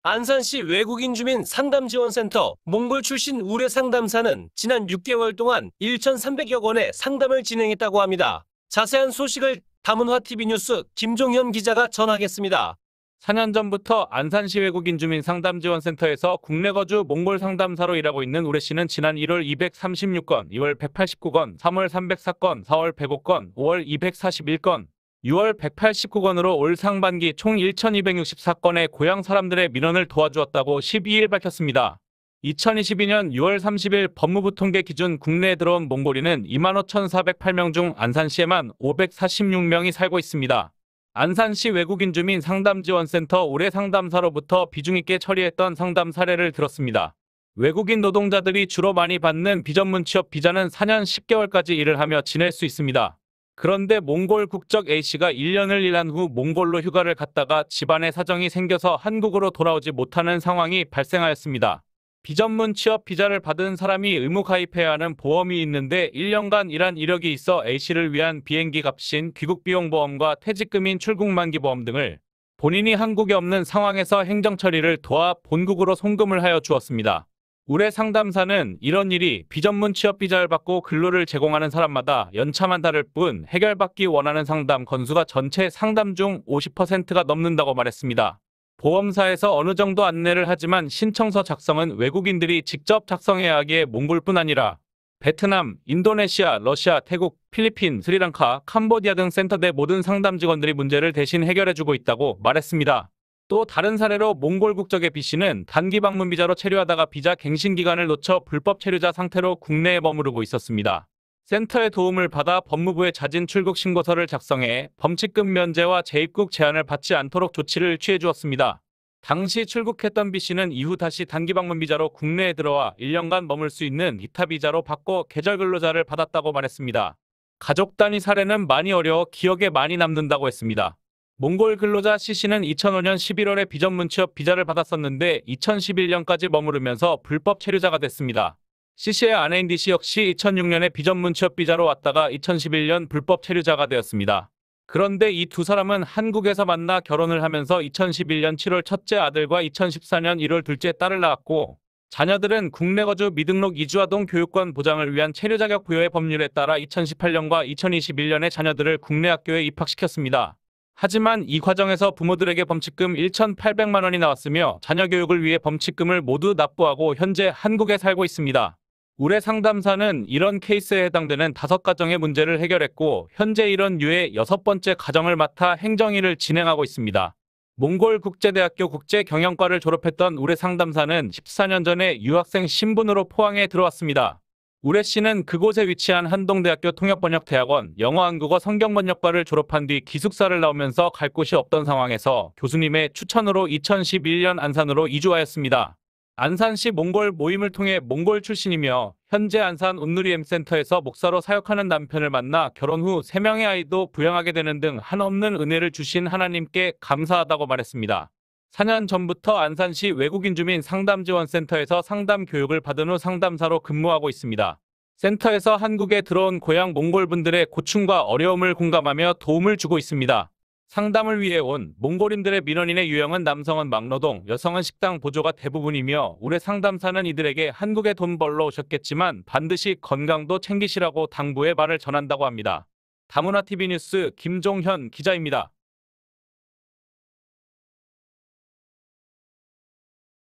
안산시 외국인 주민 상담지원센터 몽골 출신 의뢰 상담사는 지난 6개월 동안 1,300여 건의 상담을 진행했다고 합니다. 자세한 소식을 다문화TV 뉴스 김종현 기자가 전하겠습니다. 4년 전부터 안산시 외국인 주민 상담지원센터에서 국내 거주 몽골 상담사로 일하고 있는 우래 씨는 지난 1월 236건, 2월 189건, 3월 304건, 4월 105건, 5월 241건, 6월 189건으로 올 상반기 총 1,264건의 고향 사람들의 민원을 도와주었다고 12일 밝혔습니다. 2022년 6월 30일 법무부 통계 기준 국내에 들어온 몽골인은 25,408명 중 안산시에만 546명이 살고 있습니다. 안산시 외국인 주민 상담지원센터 의뢰 상담사로부터 비중있게 처리했던 상담 사례를 들었습니다. 외국인 노동자들이 주로 많이 받는 비전문 취업 비자는 4년 10개월까지 일을 하며 지낼 수 있습니다. 그런데 몽골 국적 A씨가 1년을 일한 후 몽골로 휴가를 갔다가 집안의 사정이 생겨서 한국으로 돌아오지 못하는 상황이 발생하였습니다. 비전문 취업 비자를 받은 사람이 의무 가입해야 하는 보험이 있는데 1년간 일한 이력이 있어 A씨를 위한 비행기 값인 귀국비용보험과 퇴직금인 출국만기보험 등을 본인이 한국에 없는 상황에서 행정처리를 도와 본국으로 송금을 하여 주었습니다. 의뢰 상담사는 이런 일이 비전문 취업 비자를 받고 근로를 제공하는 사람마다 연차만 다를 뿐 해결받기 원하는 상담 건수가 전체 상담 중 50%가 넘는다고 말했습니다. 보험사에서 어느 정도 안내를 하지만 신청서 작성은 외국인들이 직접 작성해야 하기에 몽골뿐 아니라 베트남, 인도네시아, 러시아, 태국, 필리핀, 스리랑카, 캄보디아 등 센터 내 모든 상담 직원들이 문제를 대신 해결해주고 있다고 말했습니다. 또 다른 사례로 몽골 국적의 B씨는 단기 방문 비자로 체류하다가 비자 갱신 기간을 놓쳐 불법 체류자 상태로 국내에 머무르고 있었습니다. 센터의 도움을 받아 법무부에 자진 출국 신고서를 작성해 범칙금 면제와 재입국 제한을 받지 않도록 조치를 취해 주었습니다. 당시 출국했던 B씨는 이후 다시 단기 방문 비자로 국내에 들어와 1년간 머물 수 있는 이타 비자로 바꿔 계절 근로자를 받았다고 말했습니다. 가족 단위 사례는 많이 어려워 기억에 많이 남는다고 했습니다. 몽골 근로자 C씨는 2005년 11월에 비전문 취업 비자를 받았었는데 2011년까지 머무르면서 불법 체류자가 됐습니다. C씨의 아내인 D씨 역시 2006년에 비전문 취업 비자로 왔다가 2011년 불법 체류자가 되었습니다. 그런데 이 두 사람은 한국에서 만나 결혼을 하면서 2011년 7월 첫째 아들과 2014년 1월 둘째 딸을 낳았고 자녀들은 국내 거주 미등록 이주아동 교육권 보장을 위한 체류 자격 부여의 법률에 따라 2018년과 2021년에 자녀들을 국내 학교에 입학시켰습니다. 하지만 이 과정에서 부모들에게 범칙금 1,800만 원이 나왔으며 자녀 교육을 위해 범칙금을 모두 납부하고 현재 한국에 살고 있습니다. 의뢰 상담사는 이런 케이스에 해당되는 5가정의 문제를 해결했고 현재 이런 류의 6번째 가정을 맡아 행정일을 진행하고 있습니다. 몽골 국제대학교 국제경영과를 졸업했던 의뢰 상담사는 14년 전에 유학생 신분으로 포항에 들어왔습니다. 의뢰 씨는 그곳에 위치한 한동대학교 통역번역대학원 영어-한국어 성경번역과를 졸업한 뒤 기숙사를 나오면서 갈 곳이 없던 상황에서 교수님의 추천으로 2011년 안산으로 이주하였습니다. 안산시 몽골 모임을 통해 몽골 출신이며 현재 안산 온누리엠센터에서 목사로 사역하는 남편을 만나 결혼 후 3명의 아이도 부양하게 되는 등 한없는 은혜를 주신 하나님께 감사하다고 말했습니다. 4년 전부터 안산시 외국인 주민 상담지원센터에서 상담 교육을 받은 후 상담사로 근무하고 있습니다. 센터에서 한국에 들어온 고향 몽골 분들의 고충과 어려움을 공감하며 도움을 주고 있습니다. 상담을 위해 온 몽골인들의 민원인의 유형은 남성은 막노동, 여성은 식당 보조가 대부분이며 의뢰 상담사는 이들에게 한국에 돈 벌러 오셨겠지만 반드시 건강도 챙기시라고 당부의 말을 전한다고 합니다. 다문화TV 뉴스 김종현 기자입니다.